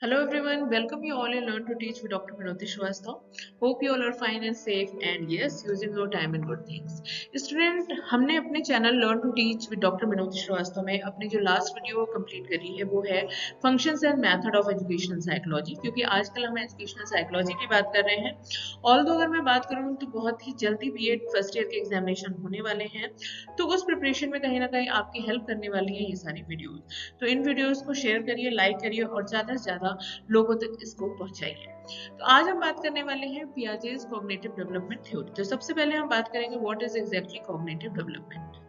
Hello everyone, welcome you all in Learn to Teach with Dr. Vinoti Shrivastava. Hope you all are fine and safe and yes, using your time in good things. Student हमने अपने channel learn to teach with doctor Vinod Srivastava में अपनी जो last video complete करी है वो है functions and method of educational psychology, क्योंकि आजकल हम एजुकेशनल साइकोलॉजी की बात कर रहे हैं। ऑल्दो अगर मैं बात करूँ तो बहुत ही जल्दी बीएड फर्स्ट ईयर के एग्जामिनेशन होने वाले हैं, तो उस प्रिपरेशन में कहीं ना कहीं आपकी हेल्प करने वाली है ये सारी वीडियोस। तो इन वीडियोस को शेयर करिए, लाइक करिए और ज़्यादा से ज़्यादा लोगों तक इसको पहुंचाइए। तो आज हम बात करने वाले हैं पियाजेस कॉग्निटिव डेवलपमेंट थ्योरी। तो सबसे पहले हम बात करेंगे what is exactly cognitive development.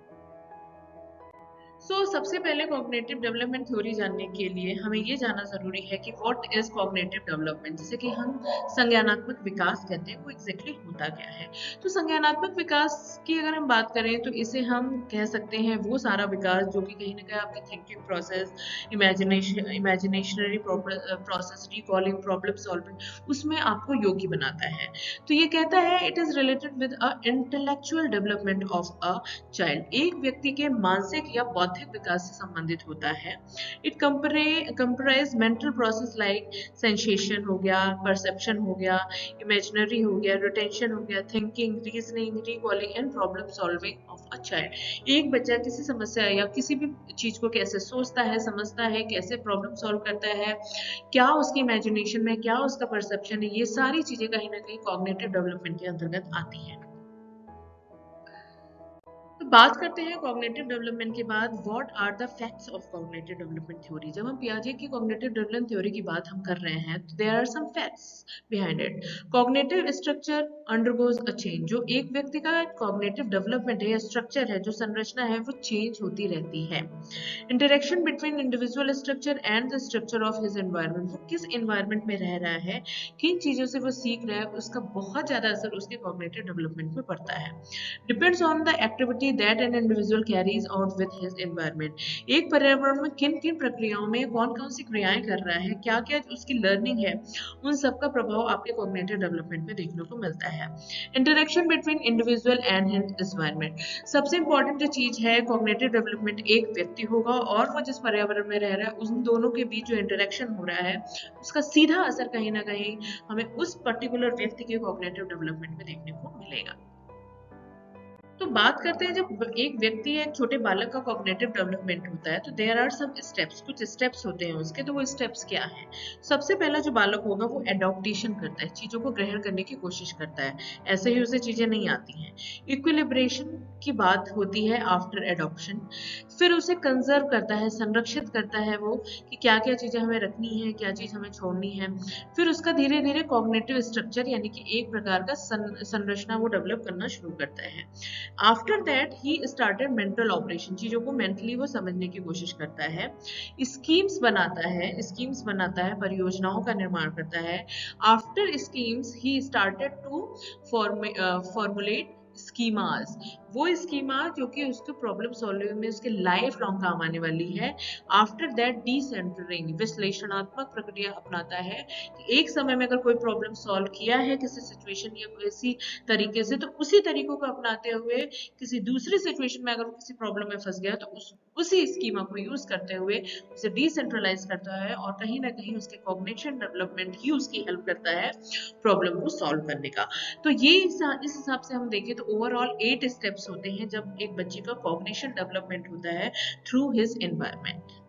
सबसे पहले कॉग्निटिव डेवलपमेंट थ्योरी जानने के लिए हमें ये जानना जरूरी है कि व्हाट इज कॉग्निटिव डेवलपमेंट, जिसे कि हम संज्ञानात्मक विकास कहते हैं, वो एग्जैक्टली होता क्या है। तो संज्ञानात्मक विकास की अगर हम बात करें तो इसे हम कह सकते हैं वो सारा विकास जो कि कहीं ना कहीं आपकी thinking process, imaginationary process, recalling, problem solving, उसमें आपको योगी बनाता है। तो ये कहता है it is related with a intellectual development of a child, एक व्यक्ति के मानसिक या बौद्धिक विकास से संबंधित होता है। It comprise mental process like sensation हो गया, परसेप्शन हो गया, इमेजिनरी हो गया, रिटेंशन हो गया, thinking, reasoning, recalling and problem solving of a child. एक बच्चा किसी समस्या या किसी भी चीज को कैसे सोचता है, समझता है, कैसे प्रॉब्लम सॉल्व करता है, क्या उसकी इमेजिनेशन में, क्या उसका परसेप्शन है, ये सारी चीजें कहीं ना कहीं कॉग्निटिव डेवलपमेंट के अंतर्गत आती हैं। तो बात करते हैं कॉग्निटिव डेवलपमेंट के बाद what are the facts of cognitive development theory. जब हम पियाजे की कॉग्निटिव डेवलपमेंट थ्योरी की बात हम कर रहे हैं तो there are some facts behind it. Cognitive structure undergoes a change. जो एक व्यक्ति का कॉग्निटिव डेवलपमेंट है या स्ट्रक्चर है, जो संरचना है, वो चेंज होती रहती है। Interaction between individual structure and the structure of his environment, वो किस एनवायरनमेंट में रह रहा है, किन चीजों से वो सीख रहा है, उसका बहुत ज्यादा असर उसके कॉग्निटिव डेवलपमेंट में पड़ता है। Depends on the activity that an individual carries out with his environment. एक पर्यावरण में किन किन प्रक्रियाओं में कौन कौन सी क्रियाएं कर रहा है, क्या क्या उसकी लर्निंग है, उन सब का प्रभाव आपके कॉग्निटिव डेवलपमेंट में देखने को मिलता है। Interaction between individual and his environment, सबसे इंपॉर्टेंट जो चीज है कॉग्निटिव डेवलपमेंट, एक व्यक्ति होगा और वो जिस पर्यावरण में रह रहा है, उन दोनों के बीच जो इंटरेक्शन हो रहा है उसका सीधा असर कहीं ना कहीं हमें उस पर्टिकुलर व्यक्ति के कॉग्निटिव डेवलपमेंट में देखने को मिलेगा। तो बात करते हैं जब एक व्यक्ति या एक छोटे बालक का कॉग्निटिव डेवलपमेंट होता है तो देयर आर सम स्टेप्स, कुछ स्टेप्स होते हैं उसके। तो वो स्टेप्स क्या हैं? सबसे पहला जो बालक होगा वो एडॉप्टेशन करता है, चीजों को ग्रहण करने की कोशिश करता है, ऐसे ही उसे चीजें नहीं आती हैं। इक्विलिब्रेशन की बात होती है आफ्टर एडॉप्शन। फिर उसे कंजर्व करता है, संरक्षित करता है वो कि क्या क्या चीजें हमें रखनी है, क्या चीज हमें छोड़नी है। फिर उसका धीरे धीरे कॉग्निटिव स्ट्रक्चर यानी कि एक प्रकार का संरचना वो डेवलप करना शुरू करता है। After that he started mental operation, चीजों को मेंटली वो समझने की कोशिश करता है, स्कीम्स बनाता है, परियोजनाओं का निर्माण करता है। After schemes he started to formulate schemas, वो स्कीमा जो कि उसके प्रॉब्लम सॉल्विंग में उसके लाइफ लॉन्ग काम आने वाली है। आफ्टर दैट डिसेंटरिंग, विश्लेषणात्मक प्रक्रिया अपनाता है कि एक समय में अगर कोई प्रॉब्लम सॉल्व किया है किसी सिचुएशन या किसी तरीके से, तो उसी तरीकों को अपनाते हुए किसी दूसरी सिचुएशन में अगर वो किसी प्रॉब्लम में फंस गया तो उसी स्कीमा को यूज करते हुए उसे डिसेंट्रलाइज करता है और कहीं ना कहीं उसके कॉग्निशन डेवलपमेंट ही उसकी हेल्प करता है प्रॉब्लम को सॉल्व करने का। तो ये इस हिसाब से हम देखें तो ओवरऑल 8 स्टेप्स होते हैं जब एक बच्चे का कॉग्निशन डेवलपमेंट होता है थ्रू हिज एनवायरनमेंट।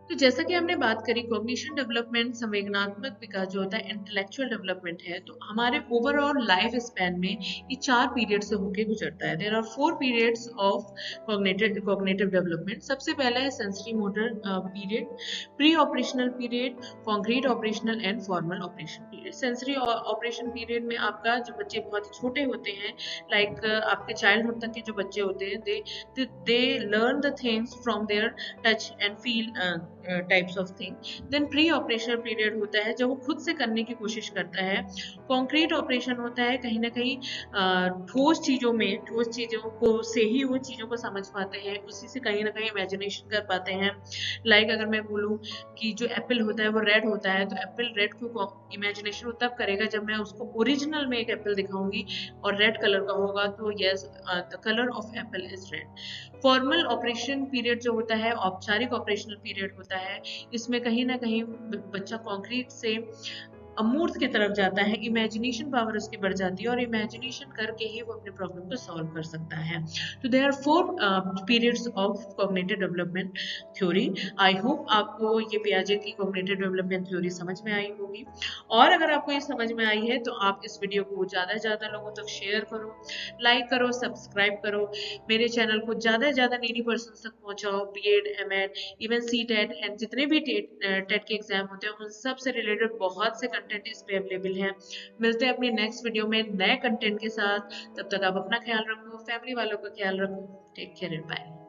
तो जैसा कि हमने बात करी कॉग्निशन डेवलपमेंट, संवेदनात्मक विकास जो होता है, इंटेलेक्चुअल डेवलपमेंट है, तो हमारे ओवरऑल लाइफ स्पैन में ये 4 पीरियड से होके गुजरता है। There are 4 periods of cognitive development. सबसे पहला है sensory motor period, pre operational period, concrete operational and formal operation period. Sensory operation period में आपका जो बच्चे बहुत छोटे होते हैं, लाइक आपके चाइल्डहुड तक के जो बच्चे होते हैं, they learn the things from their touch and feel types of thing. Then pre operational period होता है जब वो खुद से करने की कोशिश करता है। कॉन्क्रीट ऑपरेशन होता है कहीं ना कहीं ठोस चीजों को से ही वो चीजों को समझ पाते हैं, उसी से कहीं ना कहीं इमेजिनेशन कर पाते हैं। लाइक अगर मैं बोलूँ कि जो एप्पल होता है वो रेड होता है, तो एप्पल रेड को इमेजिनेशन वो तब करेगा जब मैं उसको ओरिजिनल में एक एप्पल दिखाऊंगी और रेड कलर का होगा, तो yes, the colour of Apple is red. Formal operation period जो होता है, औपचारिक ऑपरेशनल पीरियड होता होता है, इसमें कहीं ना कहीं बच्चा कंक्रीट से अमूर्त की तरफ जाता है, इमेजिनेशन पावर उसकी बढ़ जाती है और इमेजिनेशन करके ही वो अपने प्रॉब्लम को सॉल्व कर सकता है। तो there are 4 periods of cognitive development theory. I hope आपको ये पियाजे की कॉग्निटिव डेवलपमेंट थ्योरी समझ में आई होगी, और अगर आपको ये समझ में आई है तो आप इस वीडियो को ज़्यादा से ज़्यादा लोगों तक शेयर करो, लाइक करो, सब्सक्राइब करो, मेरे चैनल को ज़्यादा से ज़्यादा नीडी पर्सन तक पहुँचाओ। BEd, MEd, even CTET and जितने भी टेट के एग्जाम होते हैं उन सब से रिलेटेड बहुत से कंटेंट इस पे अवेलेबल हैं। मिलते हैं अपनी नेक्स्ट वीडियो में नए कंटेंट के साथ। तब तक आप अपना ख्याल रखो, फैमिली वालों का ख्याल रखो। Take care and bye.